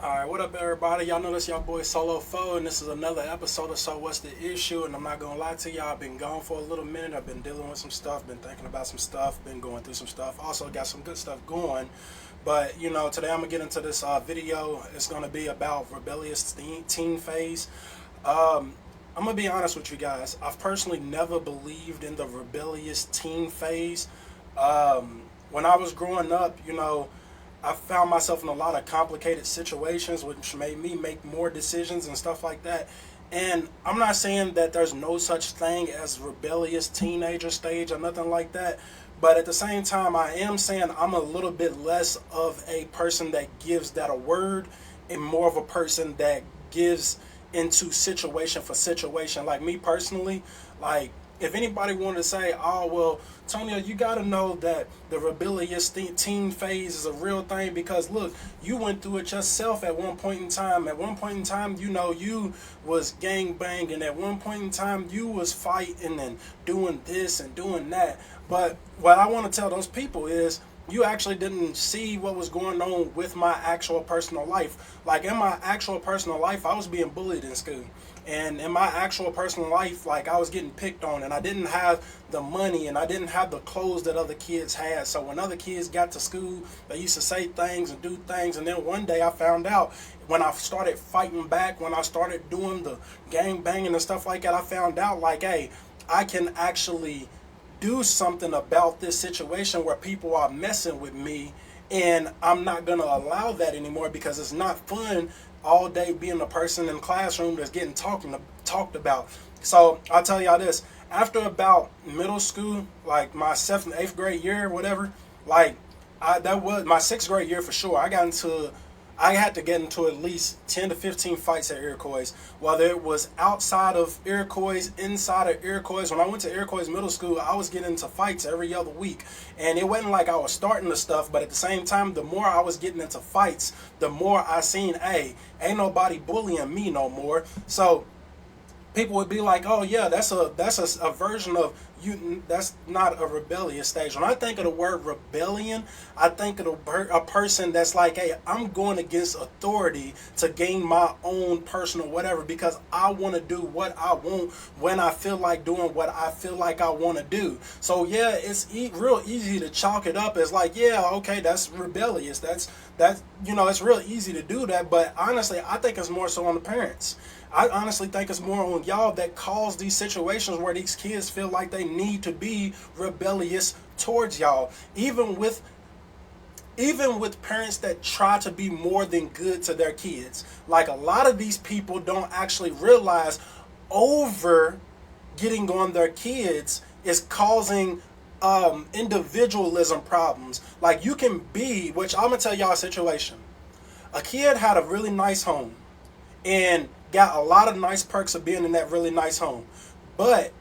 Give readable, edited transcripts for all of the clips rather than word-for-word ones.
Alright, what up everybody? Y'all know this y'all boy Solo Foe, and this is another episode of So What's the Issue. And I'm not gonna lie to y'all, I've been gone for a little minute. I've been dealing with some stuff, been thinking about some stuff, been going through some stuff. Also got some good stuff going. But today I'm gonna get into this video. It's gonna be about rebellious teen phase. I'm gonna be honest with you guys. I've personally never believed in the rebellious teen phase. When I was growing up, I found myself in a lot of complicated situations, which made me make more decisions and stuff like that. And I'm not saying that there's no such thing as rebellious teenager stage or nothing like that. But at the same time, I am saying I'm a little bit less of a person that gives that a word and more of a person that gives into situation for situation. Like me personally, like if anybody wanted to say, oh, well, Tonio, you got to know that the rebellious teen phase is a real thing because, look, you went through it yourself at one point in time. At one point in time, you was gang banging. At one point in time, you was fighting and doing this and doing that. But what I want to tell those people is you actually didn't see what was going on with my actual personal life. Like in my actual personal life, I was being bullied in school. And in my actual personal life, like I was getting picked on and I didn't have the money and I didn't have the clothes that other kids had. So when other kids got to school, they used to say things and do things. And then one day I found out when I started fighting back, when I started doing the gang banging and stuff like that, I found out like, hey, I can actually do something about this situation where people are messing with me, and I'm not going to allow that anymore because it's not fun all day being a person in the classroom that's getting talked about. So I'll tell y'all this, after about middle school, like my 7th, 8th grade year, whatever, like that was my 6th grade year for sure. I had to get into at least 10 to 15 fights at Iroquois, whether it was outside of Iroquois, inside of Iroquois. When I went to Iroquois Middle School, I was getting into fights every other week. And it wasn't like I was starting the stuff, but at the same time, the more I was getting into fights, the more I seen, hey, ain't nobody bullying me no more. So people would be like, "Oh yeah, that's a version of you. That's not a rebellious stage." When I think of the word rebellion, I think of a person that's like, "Hey, I'm going against authority to gain my own personal whatever because I want to do what I want when I feel like doing what I feel like I want to do." So yeah, it's real easy to chalk it up as like, "Yeah, okay, that's rebellious. That's it's real easy to do that." But honestly, I think it's more so on the parents. I honestly think it's more on y'all that cause these situations where these kids feel like they need to be rebellious towards y'all. Even with parents that try to be more than good to their kids. Like a lot of these people don't actually realize over getting on their kids is causing individualism problems. Like you can be, which I'm gonna tell y'all a situation. A kid had a really nice home and got a lot of nice perks of being in that really nice home. But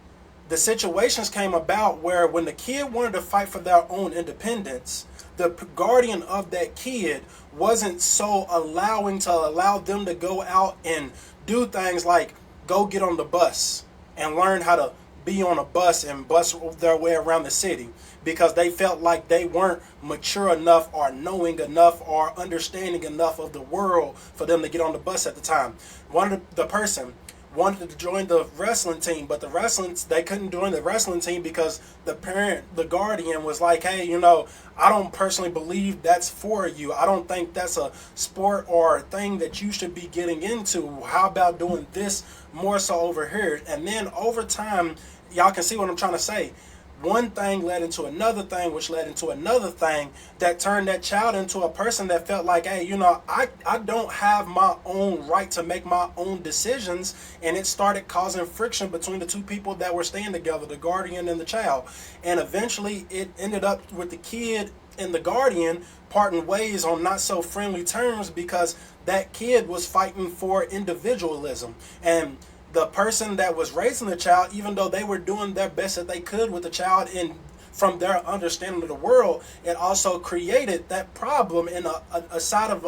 the situations came about where when the kid wanted to fight for their own independence, the guardian of that kid wasn't so allowing to allow them to go out and do things like go get on the bus and learn how to be on a bus and bus their way around the city because they felt like they weren't mature enough or knowing enough or understanding enough of the world for them to get on the bus at the time. The person wanted to join the wrestling team, but they couldn't join the wrestling team because the guardian was like, hey, I don't personally believe that's for you. I don't think that's a sport or a thing that you should be getting into. How about doing this more so over here? And then over time, y'all can see what I'm trying to say. One thing led into another thing, which led into another thing that turned that child into a person that felt like, hey, I don't have my own right to make my own decisions. And it started causing friction between the two people that were staying together, the guardian and the child. And eventually it ended up with the kid and the guardian parting ways on not so friendly terms because that kid was fighting for individualism. And the person that was raising the child, even though they were doing their best that they could with the child and from their understanding of the world, it also created that problem in a side of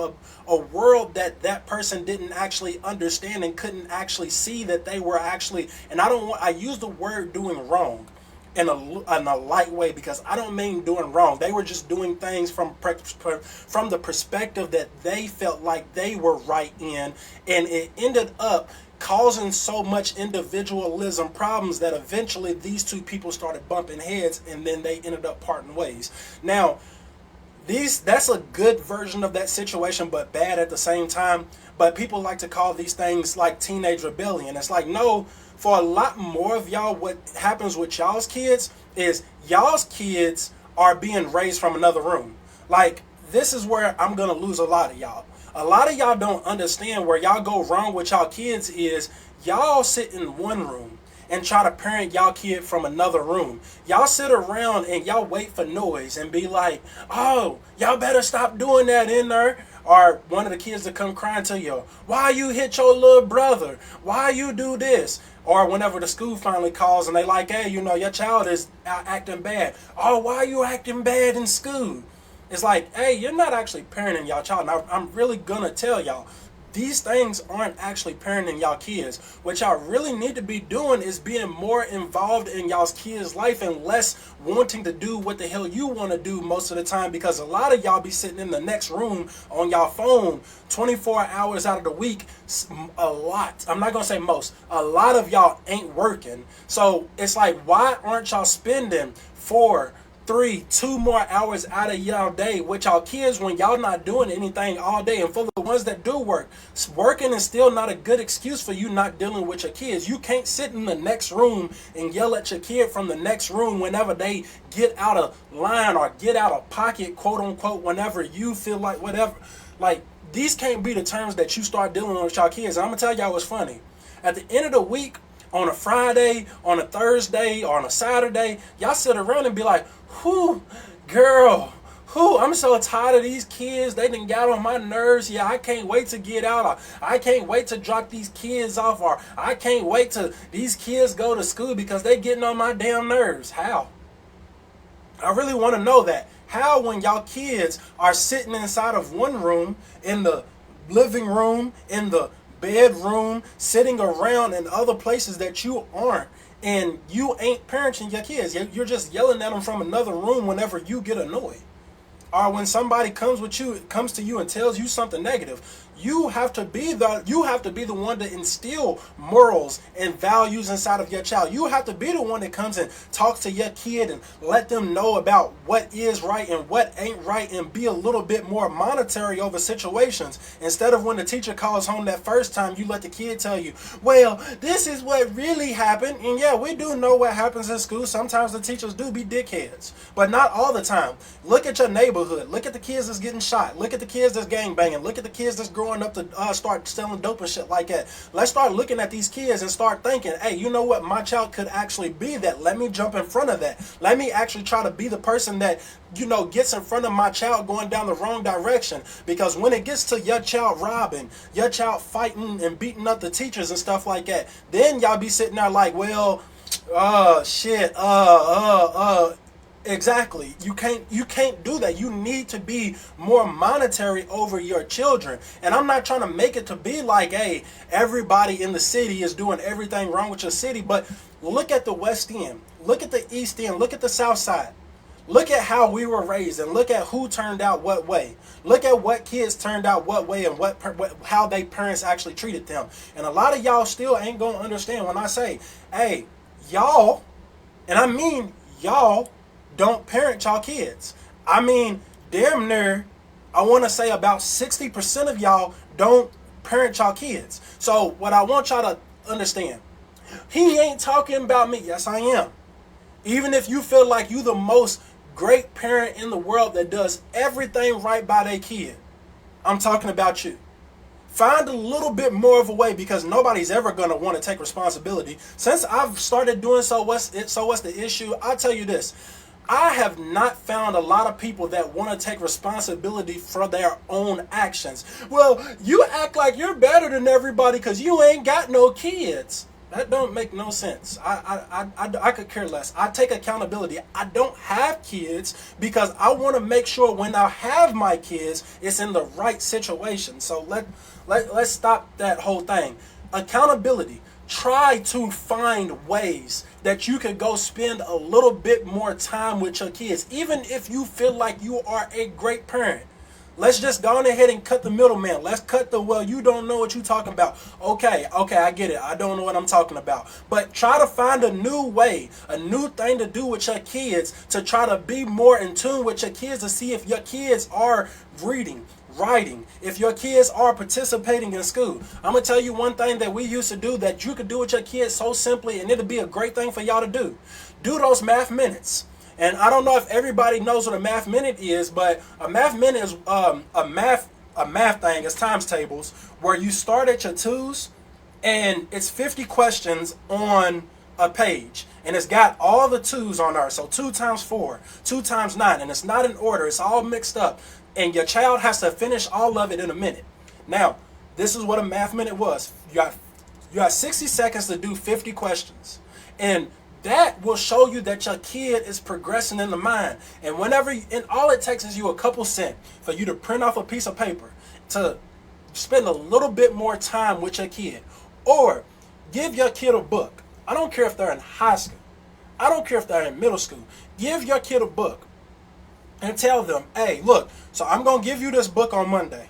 a world that person didn't actually understand and couldn't actually see that they were actually, and I use the word doing wrong. in a light way, because I don't mean doing wrong. They were just doing things from the perspective that they felt like they were right in, and it ended up causing so much individualism problems that eventually these two people started bumping heads, and then they ended up parting ways. Now, that's a good version of that situation, but bad at the same time. But people like to call these things like teenage rebellion. It's like, no, for a lot more of y'all, what happens with y'all's kids is y'all's kids are being raised from another room. Like, this is where I'm gonna lose a lot of y'all. A lot of y'all don't understand where y'all go wrong with y'all kids is y'all sit in one room and try to parent y'all kid from another room. Y'all sit around and y'all wait for noise and be like, oh, y'all better stop doing that in there. Or one of the kids to come crying to you, why you hit your little brother? Why you do this? Or whenever the school finally calls and they like, hey, you know, your child is acting bad. Oh, why are you acting bad in school? It's like, hey, you're not actually parenting y'all child. Now, I'm really going to tell y'all, these things aren't actually parenting y'all kids. What y'all really need to be doing is being more involved in y'all's kids' life and less wanting to do what the hell you want to do most of the time, because a lot of y'all be sitting in the next room on y'all phone 24 hours out of the week. A lot. I'm not going to say most. A lot of y'all ain't working. So it's like, why aren't y'all spending 4, 3, 2 more hours out of y'all day with y'all kids when y'all not doing anything all day? And for the ones that do work, working is still not a good excuse for you not dealing with your kids. You can't sit in the next room and yell at your kid from the next room whenever they get out of line or get out of pocket, quote unquote, whenever you feel like whatever. Like, these can't be the terms that you start dealing with y'all kids. And I'm gonna tell y'all what's funny. At the end of the week, on a Friday, on a Thursday, or on a Saturday, y'all sit around and be like, whew, girl, whew, I'm so tired of these kids. They done got on my nerves. Yeah, I can't wait to get out. Or I can't wait to drop these kids off. Or I can't wait till these kids go to school because they getting on my damn nerves. How? I really want to know that. How, when y'all kids are sitting inside of one room, in the living room, in the bedroom, sitting around in other places that you aren't, and you ain't parenting your kids. You're just yelling at them from another room whenever you get annoyed. Or when somebody comes to you and tells you something negative, you have to be the one to instill morals and values inside of your child. You have to be the one that comes and talks to your kid and let them know about what is right and what ain't right, and be a little bit more monetary over situations. Instead of when the teacher calls home that first time, you let the kid tell you, well, this is what really happened. And yeah, we do know what happens in school. Sometimes the teachers do be dickheads, but not all the time. Look at your neighborhood. Look at the kids that's getting shot. Look at the kids that's gang banging. Look at the kids that's growing up to start selling dope and shit like that. Let's start looking at these kids and start thinking, hey, you know what? My child could actually be that. Let me jump in front of that. Let me actually try to be the person that, you know, gets in front of my child going down the wrong direction. Because when it gets to your child robbing, your child fighting and beating up the teachers and stuff like that, then y'all be sitting there like, well, shit, exactly. You can't do that. You need to be more monetary over your children. And I'm not trying to make it to be like, hey, everybody in the city is doing everything wrong with your city. But look at the West End. Look at the East End. Look at the South Side. Look at how we were raised, and look at who turned out what way. Look at what kids turned out what way, and how their parents actually treated them. And a lot of y'all still ain't gonna understand when I say, hey, y'all, and I mean y'all, don't parent y'all kids. I mean, damn near, I want to say about 60% of y'all don't parent y'all kids. So what I want y'all to understand, he ain't talking about me. Yes, I am. Even if you feel like you the most great parent in the world that does everything right by their kid, I'm talking about you. Find a little bit more of a way, because nobody's ever going to want to take responsibility. Since I've started doing so what's the issue, I'll tell you this. I have not found a lot of people that want to take responsibility for their own actions. Well, you act like you're better than everybody because you ain't got no kids. That don't make no sense. I could care less. I take accountability. I don't have kids because I want to make sure when I have my kids, it's in the right situation. So let's stop that whole thing. Accountability. try to find ways that you can go spend a little bit more time with your kids, even if you feel like you are a great parent. Let's just go on ahead and cut the middleman. Let's cut the, well, you don't know what you're talking about. Okay, I get it. I don't know what I'm talking about. But try to find a new way, a new thing to do with your kids, to try to be more in tune with your kids, to see if your kids are reading, writing, if your kids are participating in school. I'm going to tell you one thing that we used to do that you could do with your kids so simply, and it'll be a great thing for y'all to do. Do those math minutes. And I don't know if everybody knows what a math minute is, but a math minute is a math thing. It's times tables where you start at your twos, and it's 50 questions on a page, and it's got all the twos on there. So 2 times 4, 2 times 9, and it's not in order. It's all mixed up, and your child has to finish all of it in a minute. Now, this is what a math minute was. You got 60 seconds to do 50 questions, and that will show you that your kid is progressing in the mind. And and all it takes is you a couple cents for you to print off a piece of paper to spend a little bit more time with your kid. Or give your kid a book. I don't care if they're in high school. I don't care if they're in middle school. Give your kid a book and tell them, hey, look, so I'm going to give you this book on Monday.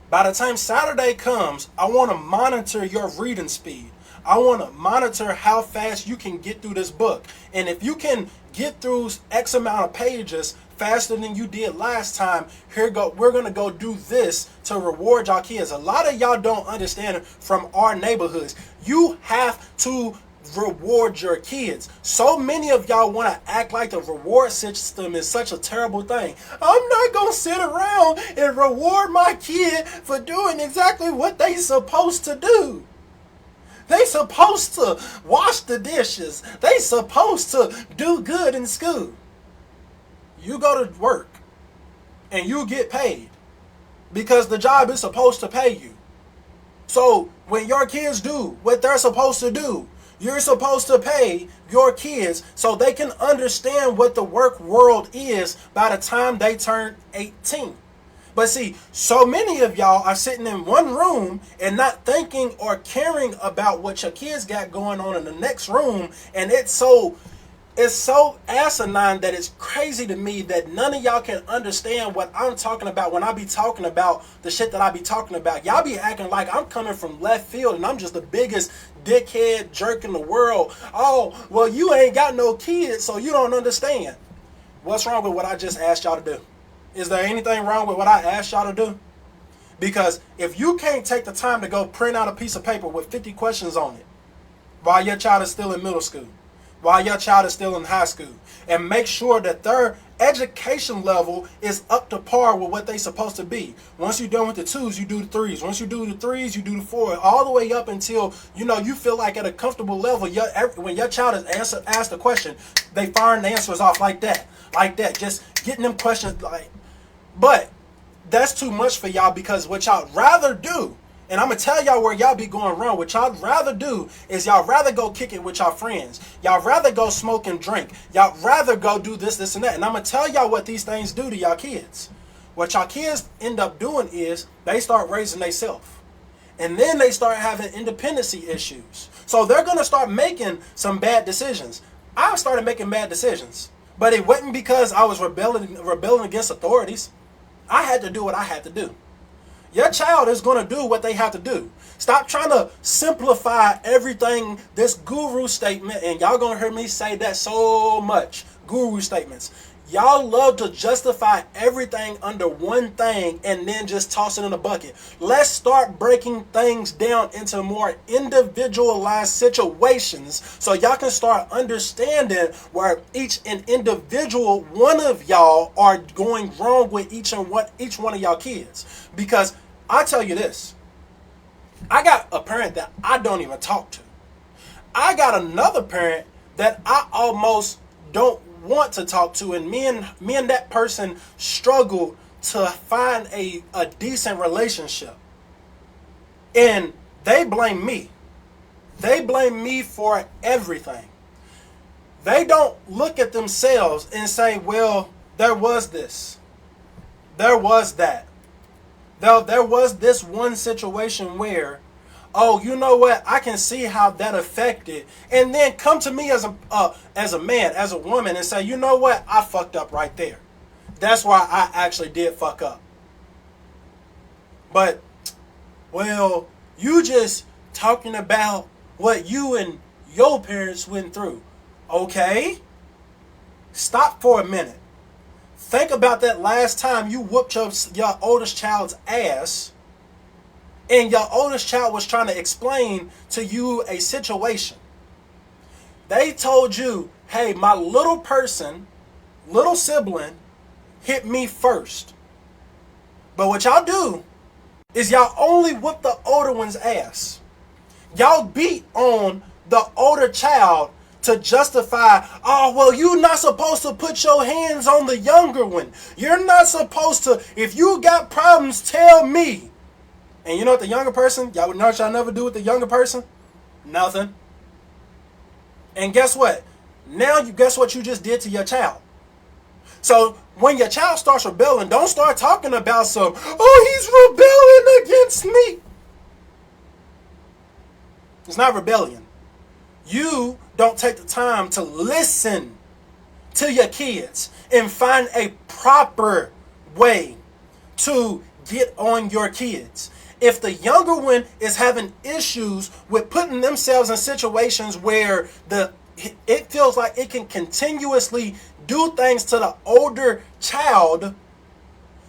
By the time Saturday comes, I want to monitor your reading speed. I want to monitor how fast you can get through this book. And if you can get through X amount of pages faster than you did last time, we're going to go do this to reward y'all kids. A lot of y'all don't understand from our neighborhoods. You have to reward your kids. So many of y'all want to act like the reward system is such a terrible thing. I'm not going to sit around and reward my kid for doing exactly what they supposed to do. They supposed to wash the dishes. They supposed to do good in school. You go to work and you get paid because the job is supposed to pay you. So when your kids do what they're supposed to do, you're supposed to pay your kids so they can understand what the work world is by the time they turn 18. But see, so many of y'all are sitting in one room and not thinking or caring about what your kids got going on in the next room. And it's so asinine that it's crazy to me that none of y'all can understand what I'm talking about when I be talking about the shit that I be talking about. Y'all be acting like I'm coming from left field and I'm just the biggest dickhead jerk in the world. Oh, well, you ain't got no kids, so you don't understand. What's wrong with what I just asked y'all to do? Is there anything wrong with what I asked y'all to do? Because if you can't take the time to go print out a piece of paper with 50 questions on it while your child is still in middle school, while your child is still in high school, and make sure that their education level is up to par with what they're supposed to be. Once you're done with the 2s, you do the 3s. Once you do the 3s, you do the 4, all the way up until, you feel like at a comfortable level, when your child is asked a question, they firing the answers off like that, just getting them questions like. But that's too much for y'all, because what y'all rather do, and I'm going to tell y'all where y'all be going wrong. What y'all rather do is y'all rather go kick it with y'all friends. Y'all rather go smoke and drink. Y'all rather go do this, and that. And I'm going to tell y'all what these things do to y'all kids. What y'all kids end up doing is they start raising themselves. And then they start having independency issues. So they're going to start making some bad decisions. I started making bad decisions. But it wasn't because I was rebelling against authorities. I had to do what I had to do. Your child is going to do what they have to do. Stop trying to simplify everything, this guru statement, and y'all going to hear me say that so much. Guru statements. Y'all love to justify everything under one thing and then just toss it in a bucket. Let's start breaking things down into more individualized situations so y'all can start understanding where each and individual one of y'all are going wrong with each one of y'all kids. Because I tell you this, I got a parent that I don't even talk to. I got another parent that I almost don't want to talk to, and me and that person struggled to find a decent relationship, and they blame me. They blame me for everything. They don't look at themselves and say, well, there was this, there was that, there was this one situation where oh, you know what? I can see how that affected, and then come to me as a man, as a woman, and say, you know what? I fucked up right there. That's why I actually did fuck up. But, well, you just talking about what you and your parents went through. Okay? Stop for a minute. Think about that last time you whooped your oldest child's ass, and your oldest child was trying to explain to you a situation. They told you, hey, my little sibling, hit me first. But what y'all do is y'all only whoop the older one's ass. Y'all beat on the older child to justify, oh, well, you're not supposed to put your hands on the younger one. You're not supposed to, if you got problems, tell me. And you know what the younger person, y'all never do with the younger person? Nothing. And guess what? Now guess what you just did to your child? So when your child starts rebelling, don't start talking about oh, he's rebelling against me. It's not rebellion. You don't take the time to listen to your kids and find a proper way to get on your kids. If the younger one is having issues with putting themselves in situations where it feels like it can continuously do things to the older child,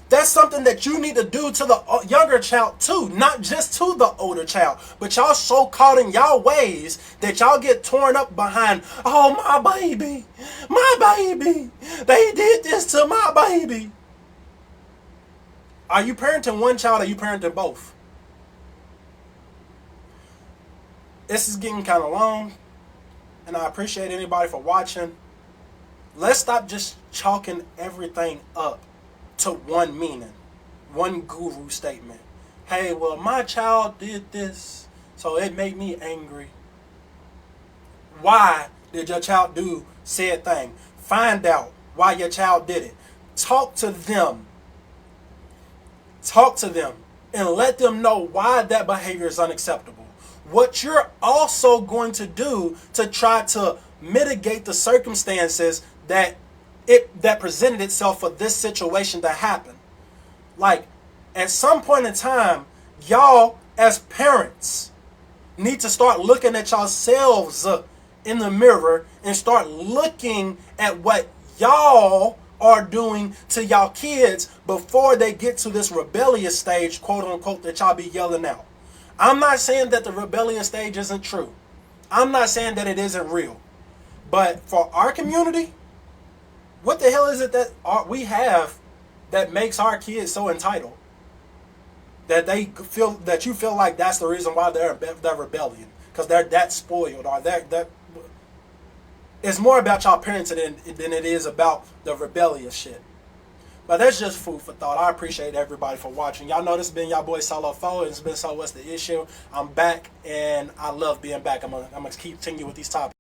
that's something that you need to do to the younger child too, not just to the older child. But y'all so caught in y'all ways that y'all get torn up behind, oh, my baby, they did this to my baby. Are you parenting one child or are you parenting both? This is getting kind of long, and I appreciate anybody for watching. Let's stop just chalking everything up to one meaning, one guru statement. Hey, well, my child did this, so it made me angry. Why did your child do said thing? Find out why your child did it. Talk to them. Talk to them and let them know why that behavior is unacceptable. What you're also going to do to try to mitigate the circumstances that presented itself for this situation to happen. Like, at some point in time, y'all as parents need to start looking at yourselves in the mirror and start looking at what y'all are doing to y'all kids before they get to this rebellious stage, quote unquote, that y'all be yelling out. I'm not saying that the rebellion stage isn't true. I'm not saying that it isn't real. But for our community, what the hell is it that we have that makes our kids so entitled? That you feel like that's the reason why they're rebellion. Because they're that spoiled, or that it's more about y'all parents than it is about the rebellious shit. But that's just food for thought. I appreciate everybody for watching. Y'all know this has been y'all boy Solo Foe, and it's been So What's the Issue. I'm back, and I love being back. I'm gonna continue with these topics.